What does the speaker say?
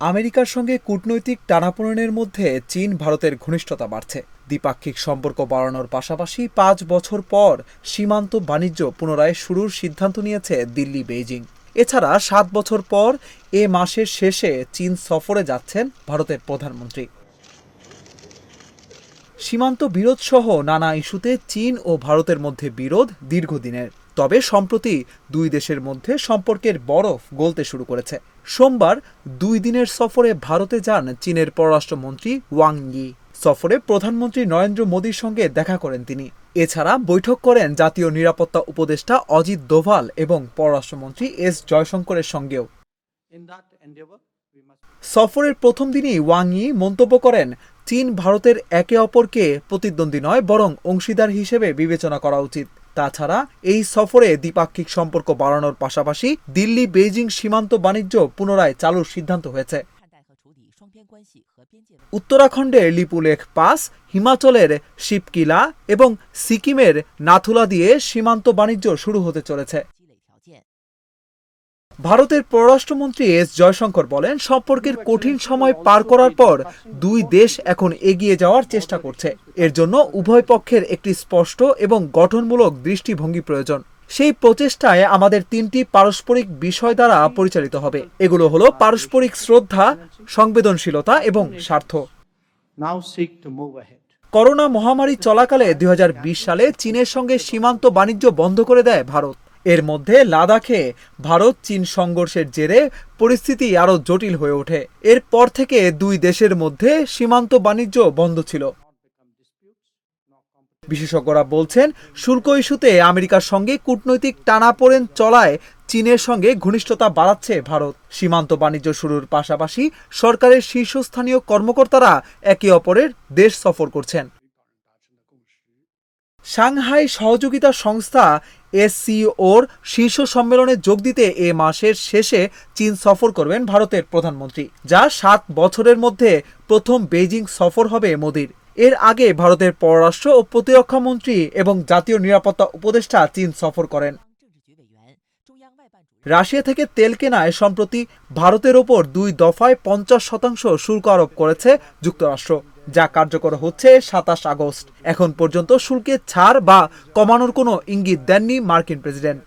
আমেরিকার সঙ্গে কূটনৈতিক টানাপোড়েনের মধ্যে চীন ভারতের ঘনিষ্ঠতা বাড়ছে। দ্বিপাক্ষিক সম্পর্ক বাড়ানোর পাশাপাশি ৫ বছর পর সীমান্ত বাণিজ্য পুনরায় শুরুর সিদ্ধান্ত নিয়েছে দিল্লি বেইজিং। এছাড়া ৭ বছর পর এ মাসের শেষে চীন সফরে যাচ্ছেন ভারতের প্রধানমন্ত্রী। সীমান্ত বিরোধ সহ নানা ইস্যুতে চীন ও ভারতের মধ্যে বিরোধ দীর্ঘদিনের। তবে সম্প্রতি দুই দেশের মধ্যে সম্পর্কের বরফ গলতে শুরু করেছে। সোমবার ২ দিনের সফরে ভারতে যান চীনের পররাষ্ট্রমন্ত্রী ওয়াং ই। সফরে প্রধানমন্ত্রী নরেন্দ্র মোদীর সঙ্গে দেখা করেন তিনি। এছাড়া বৈঠক করেন জাতীয় নিরাপত্তা উপদেষ্টা অজিত দোভাল এবং পররাষ্ট্রমন্ত্রী এস জয়শঙ্করের সঙ্গেও। সফরের প্রথম দিনই ওয়াং ই মন্তব্য করেন, চীন ভারতের একে অপরকে প্রতিদ্বন্দ্বী নয় বরং অংশীদার হিসেবে বিবেচনা করা উচিত। তাছাড়া এই সফরে দ্বিপাক্ষিক সম্পর্ক বাড়ানোর পাশাপাশি দিল্লি বেইজিং সীমান্ত বাণিজ্য পুনরায় চালুর সিদ্ধান্ত হয়েছে। উত্তরাখণ্ডের লিপুলেখ পাস, হিমাচলের শিবকিলা এবং সিকিমের নাথুলা দিয়ে সীমান্ত বাণিজ্য শুরু হতে চলেছে। ভারতের পররাষ্ট্রমন্ত্রী এস জয়শঙ্কর বলেন, সম্পর্কের কঠিন সময় পার করার পর দুই দেশ এখন এগিয়ে যাওয়ার চেষ্টা করছে। এর জন্য উভয় পক্ষের একটি স্পষ্ট এবং গঠনমূলক দৃষ্টিভঙ্গি প্রয়োজন। সেই প্রচেষ্টায় আমাদের ৩টি পারস্পরিক বিষয় দ্বারা পরিচালিত হবে। এগুলো হলো পারস্পরিক শ্রদ্ধা, সংবেদনশীলতা এবং স্বার্থ। করোনা মহামারী চলাকালে ২০২০ সালে চীনের সঙ্গে সীমান্ত বাণিজ্য বন্ধ করে দেয় ভারত। এর মধ্যে লাদাখে ভারত চীন সংঘর্ষের জেরে পরিস্থিতি আরও জটিল হয়ে ওঠে। এরপর থেকে দুই দেশের মধ্যে সীমান্ত বাণিজ্য বন্ধ ছিল। বিশেষজ্ঞরা বলছেন, শুল্ক ইস্যুতে আমেরিকার সঙ্গে কূটনৈতিক টানাপোড়েন চলায় চীনের সঙ্গে ঘনিষ্ঠতা বাড়াচ্ছে ভারত। সীমান্ত বাণিজ্য শুরুর পাশাপাশি সরকারের শীর্ষস্থানীয় কর্মকর্তারা একে অপরের দেশ সফর করছেন। সাংহাই সহযোগিতা সংস্থা SCOর শীর্ষ সম্মেলনে যোগ দিতে এ মাসের শেষে চীন সফর করবেন ভারতের প্রধানমন্ত্রী, যা ৭ বছরের মধ্যে প্রথম বেইজিং সফর হবে মোদির। এর আগে ভারতের পররাষ্ট্র ও প্রতিরক্ষা মন্ত্রী এবং জাতীয় নিরাপত্তা উপদেষ্টা চীন সফর করেন। রাশিয়া থেকে তেল কেনায় সম্প্রতি ভারতের ওপর ২ দফায় ৫০% শুল্ক আরোপ করেছে যুক্তরাষ্ট্র, যা কার্যকর হচ্ছে ২৭ আগস্ট। এখন পর্যন্ত শুল্কে ছাড় বা কমানোর কোনো ইঙ্গিত দেননি মার্কিন প্রেসিডেন্ট।